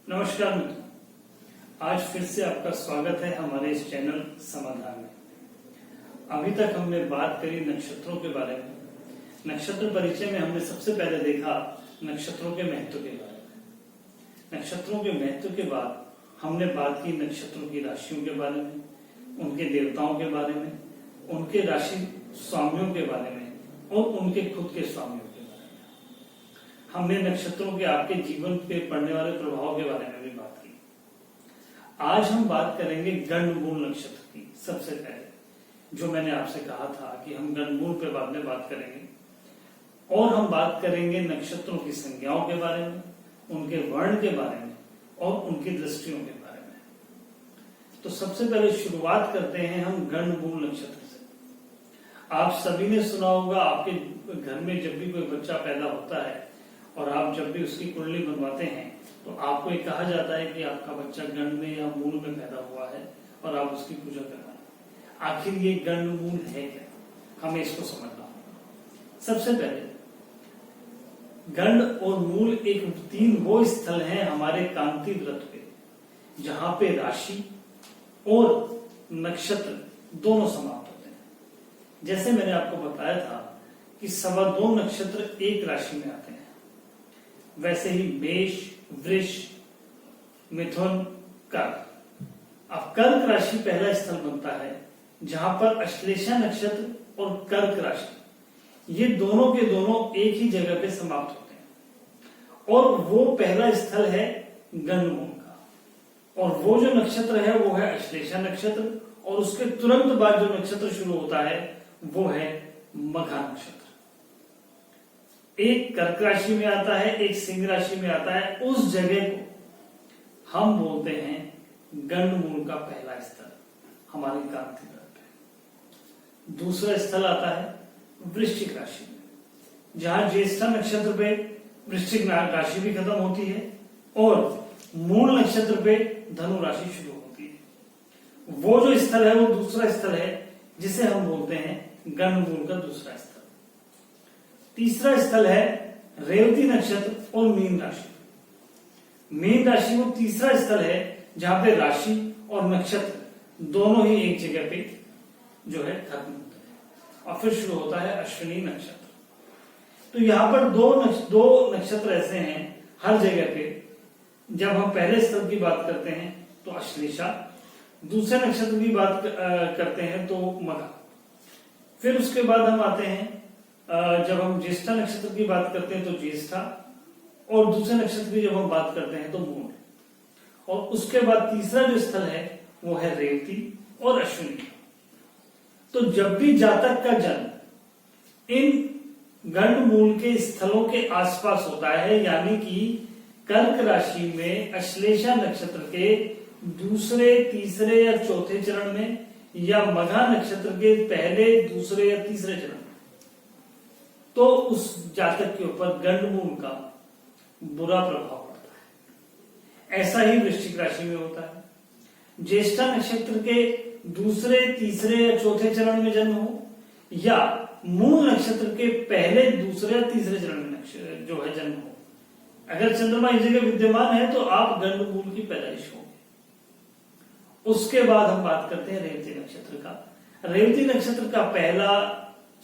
नमस्कार मित्रों, आज फिर से आपका स्वागत है हमारे इस चैनल समाधान में। अभी तक हमने बात करी नक्षत्रों के बारे में। नक्षत्र परिचय में हमने सबसे पहले देखा नक्षत्रों के महत्व के बारे में। नक्षत्रों के महत्व के बाद हमने बात की नक्षत्रों की राशियों के बारे में, उनके देवताओं के बारे में, उनके राशि स्वामियों के बारे में और उनके खुद के स्वामियों के बारे में। हमने नक्षत्रों के आपके जीवन पे पड़ने वाले प्रभाव के बारे में भी बात की। आज हम बात करेंगे गंडमूल नक्षत्र की। सबसे पहले जो मैंने आपसे कहा था कि हम गंडमूल पे बाद में बात करेंगे, और हम बात करेंगे नक्षत्रों की संज्ञाओं के बारे में, उनके वर्ण के बारे में और उनकी दृष्टियों के बारे में। तो सबसे पहले शुरुआत करते हैं हम गंडमूल नक्षत्र से। आप सभी ने सुना होगा, आपके घर में जब भी कोई बच्चा पैदा होता है और आप जब भी उसकी कुंडली बनवाते हैं तो आपको ये कहा जाता है कि आपका बच्चा गंड में या मूल में पैदा हुआ है और आप उसकी पूजा करवाएं। आखिर ये गंडमूल है क्या, हमें इसको समझना होगा। सबसे पहले गंड और मूल एक तीन वो स्थल हैं हमारे कांति वृत्त पे, जहां पे राशि और नक्षत्र दोनों समाप्त होते हैं। जैसे मैंने आपको बताया था कि 2.25 नक्षत्र एक राशि में आते हैं, वैसे ही मेष, वृष, मिथुन, कर्क। अब कर्क राशि पहला स्थल बनता है जहां पर अश्लेषा नक्षत्र और कर्क राशि ये दोनों के दोनों एक ही जगह पे समाप्त होते हैं, और वो पहला स्थल है गंडमूल का। और वो जो नक्षत्र है वो है अश्लेषा नक्षत्र, और उसके तुरंत बाद जो नक्षत्र शुरू होता है वो है मघा नक्षत्र। एक कर्क राशि में आता है, एक सिंह राशि में आता है। उस जगह को हम बोलते हैं गंडमूल का पहला स्थल हमारी कांति वृत्त पे। दूसरा स्थल आता है वृश्चिक राशि में, जहां ज्येष्ठा नक्षत्र पे वृश्चिक राशि भी खत्म होती है और मूल नक्षत्र पे धनु राशि शुरू होती है। वो जो स्थल है वो दूसरा स्थल है जिसे हम बोलते हैं गंडमूल का दूसरा स्थल। तीसरा स्थल है रेवती नक्षत्र और मीन राशि। मीन राशि वो तीसरा स्थल है जहां पे राशि और नक्षत्र दोनों ही एक जगह पे जो है खत्म होते हैं, और फिर शुरू होता है अश्विनी नक्षत्र। तो यहां पर दो नक्षत्र ऐसे हैं हर जगह पे। जब हम पहले स्थल की बात करते हैं तो अश्लेषा, दूसरे नक्षत्र की बात करते हैं तो मघा। फिर उसके बाद हम आते हैं, जब हम ज्येष्ठा नक्षत्र की बात करते हैं तो ज्येष्ठा, और दूसरे नक्षत्र की जब हम बात करते हैं तो मूल। और उसके बाद तीसरा जो स्थल है वो है रेवती और अश्विनी। तो जब भी जातक का जन्म इन गंडमूल के स्थलों के आसपास होता है, यानी कि कर्क राशि में अश्लेषा नक्षत्र के दूसरे, तीसरे या चौथे चरण में, या मघा नक्षत्र के पहले, दूसरे या तीसरे चरण में, तो उस जातक के ऊपर गंडमूल का बुरा प्रभाव पड़ता है। ऐसा ही वृश्चिक राशि में होता है। ज्येष्ठा नक्षत्र के दूसरे, तीसरे या चौथे चरण में जन्म हो, या मूल नक्षत्र के पहले, दूसरे या तीसरे चरण में जो है जन्म हो। अगर चंद्रमा इस जगह विद्यमान है तो आप गंडमूल की पैदाइश होंगे। उसके बाद हम बात करते हैं रेवती नक्षत्र का। रेवती नक्षत्र का पहला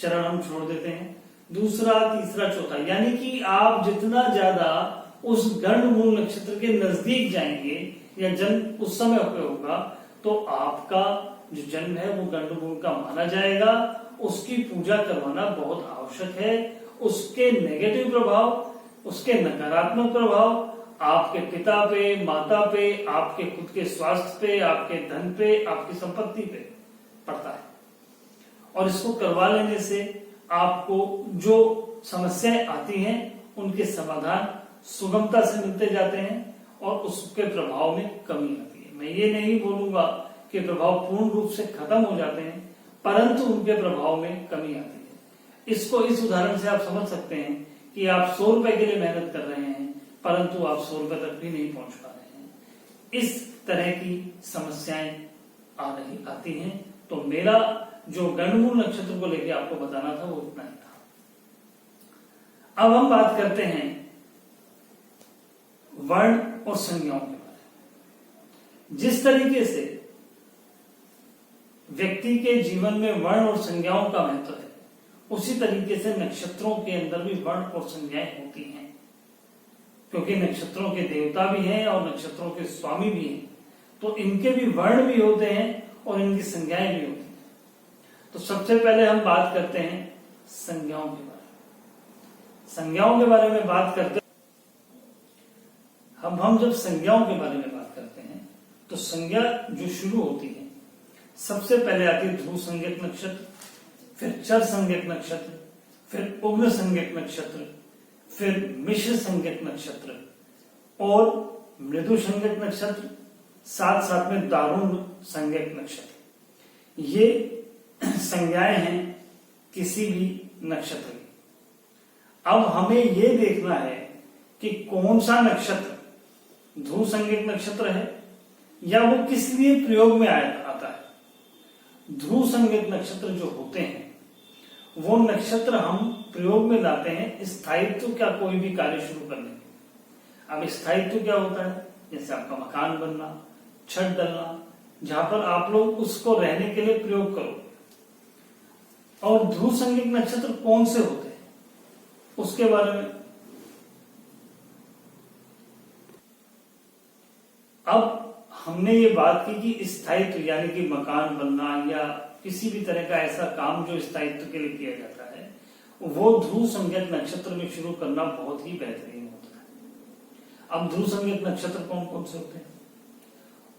चरण हम छोड़ देते हैं, दूसरा, तीसरा, चौथा, यानी कि आप जितना ज्यादा उस गंडमूल नक्षत्र के नजदीक जाएंगे या जन्म उस समय पे होगा तो आपका जो जन्म है वो गंडमूल का माना जाएगा। उसकी पूजा करवाना बहुत आवश्यक है। उसके नेगेटिव प्रभाव, उसके नकारात्मक प्रभाव आपके पिता पे, माता पे, आपके खुद के स्वास्थ्य पे, आपके धन पे, आपकी संपत्ति पे पड़ता है। और इसको करवा लेने से आपको जो समस्याएं आती हैं उनके समाधान सुगमता से मिलते जाते हैं और उसके प्रभाव में कमी आती है। मैं ये नहीं बोलूंगा कि प्रभाव पूर्ण रूप से खत्म हो जाते हैं, परंतु उनके प्रभाव में कमी आती है। इसको इस उदाहरण से आप समझ सकते हैं कि आप 100 रुपए के लिए मेहनत कर रहे हैं, परंतु आप 100 रुपए तक भी नहीं पहुंच पा रहे हैं। इस तरह की समस्याएं आती हैं। तो मेरा जो गंडमूल नक्षत्र को लेकर आपको बताना था वो इतना ही था। अब हम बात करते हैं वर्ण और संज्ञाओं के बारे में। जिस तरीके से व्यक्ति के जीवन में वर्ण और संज्ञाओं का महत्व है, उसी तरीके से नक्षत्रों के अंदर भी वर्ण और संज्ञाएं होती हैं, क्योंकि नक्षत्रों के देवता भी हैं और नक्षत्रों के स्वामी भी हैं, तो इनके भी वर्ण भी होते हैं और इनकी संज्ञाएं भी होती हैं। तो सबसे पहले हम बात करते हैं संज्ञाओं के बारे में। संज्ञाओं के बारे में बात करते हम जब संज्ञाओं के बारे में बात करते हैं तो संज्ञा जो शुरू होती है, सबसे पहले आती है ध्रुव संज्ञक नक्षत्र, फिर चर संज्ञक नक्षत्र, फिर उग्र संज्ञक नक्षत्र, फिर मिश्र संज्ञक नक्षत्र और मृदु संज्ञक नक्षत्र, साथ साथ में दारुण संज्ञक नक्षत्र। ये संज्ञाएं हैं किसी भी नक्षत्र की। अब हमें यह देखना है कि कौन सा नक्षत्र ध्रुव संज्ञक नक्षत्र है या वो किस लिए प्रयोग में आता है। ध्रुव संज्ञक नक्षत्र जो होते हैं वो नक्षत्र हम प्रयोग में लाते हैं स्थायित्व का कोई भी कार्य शुरू करने के। अब स्थायित्व क्या होता है? जैसे आपका मकान बनना, छत डलना, जहां पर आप लोग उसको रहने के लिए प्रयोग करो। और ध्रुव संज्ञक नक्षत्र कौन से होते हैं उसके बारे में अब हमने ये बात की कि स्थायित्व यानी कि मकान बनना या किसी भी तरह का ऐसा काम जो स्थायित्व के लिए किया जाता है, वो ध्रुव संज्ञक नक्षत्र में शुरू करना बहुत ही बेहतरीन होता है। अब ध्रुव संज्ञक नक्षत्र कौन कौन से होते हैं?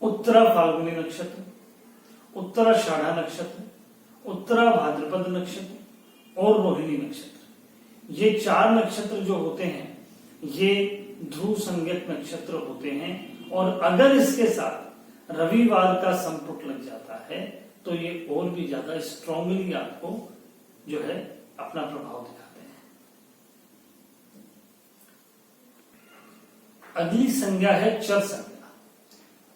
उत्तरा फाल्गुनी नक्षत्र, उत्तराषाढ़ा नक्षत्र, उत्तरा भाद्रपद नक्षत्र और रोहिणी नक्षत्र। ये 4 नक्षत्र जो होते हैं ये ध्रुव संज्ञक नक्षत्र होते हैं। और अगर इसके साथ रविवार का संपुट लग जाता है तो ये और भी ज्यादा स्ट्रांगली आपको जो है अपना प्रभाव दिखाते हैं। अगली संज्ञा है चर संज्ञा।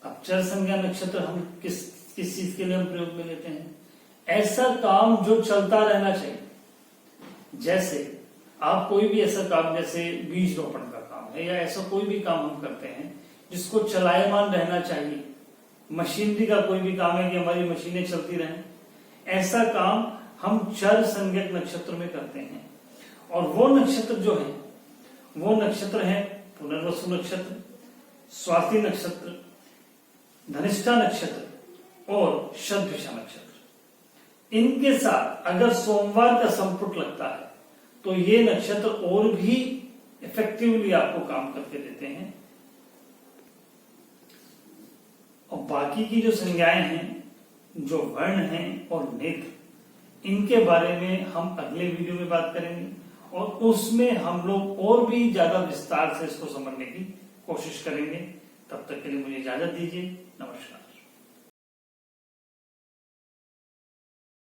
अब चर संज्ञा नक्षत्र हम किस चीज के लिए हम प्रयोग में लेते हैं? ऐसा काम जो चलता रहना चाहिए। जैसे आप कोई भी ऐसा काम, जैसे बीज रोपण का काम है या ऐसा कोई भी काम हम करते हैं जिसको चलायमान रहना चाहिए, मशीनरी का कोई भी काम है कि हमारी मशीनें चलती रहें, ऐसा काम हम चर संज्ञक नक्षत्र में करते हैं। और वो नक्षत्र जो है वो नक्षत्र है पुनर्वसु नक्षत्र, स्वाति नक्षत्र, धनिष्ठा नक्षत्र और शतभिषा नक्षत्र। इनके साथ अगर सोमवार का संपुट लगता है तो ये नक्षत्र और भी इफेक्टिवली आपको काम करके देते हैं। और बाकी की जो संज्ञाएं हैं, जो वर्ण हैं और नेत्र, इनके बारे में हम अगले वीडियो में बात करेंगे और उसमें हम लोग और भी ज्यादा विस्तार से इसको समझने की कोशिश करेंगे। तब तक के लिए मुझे इजाजत दीजिए। नमस्कार।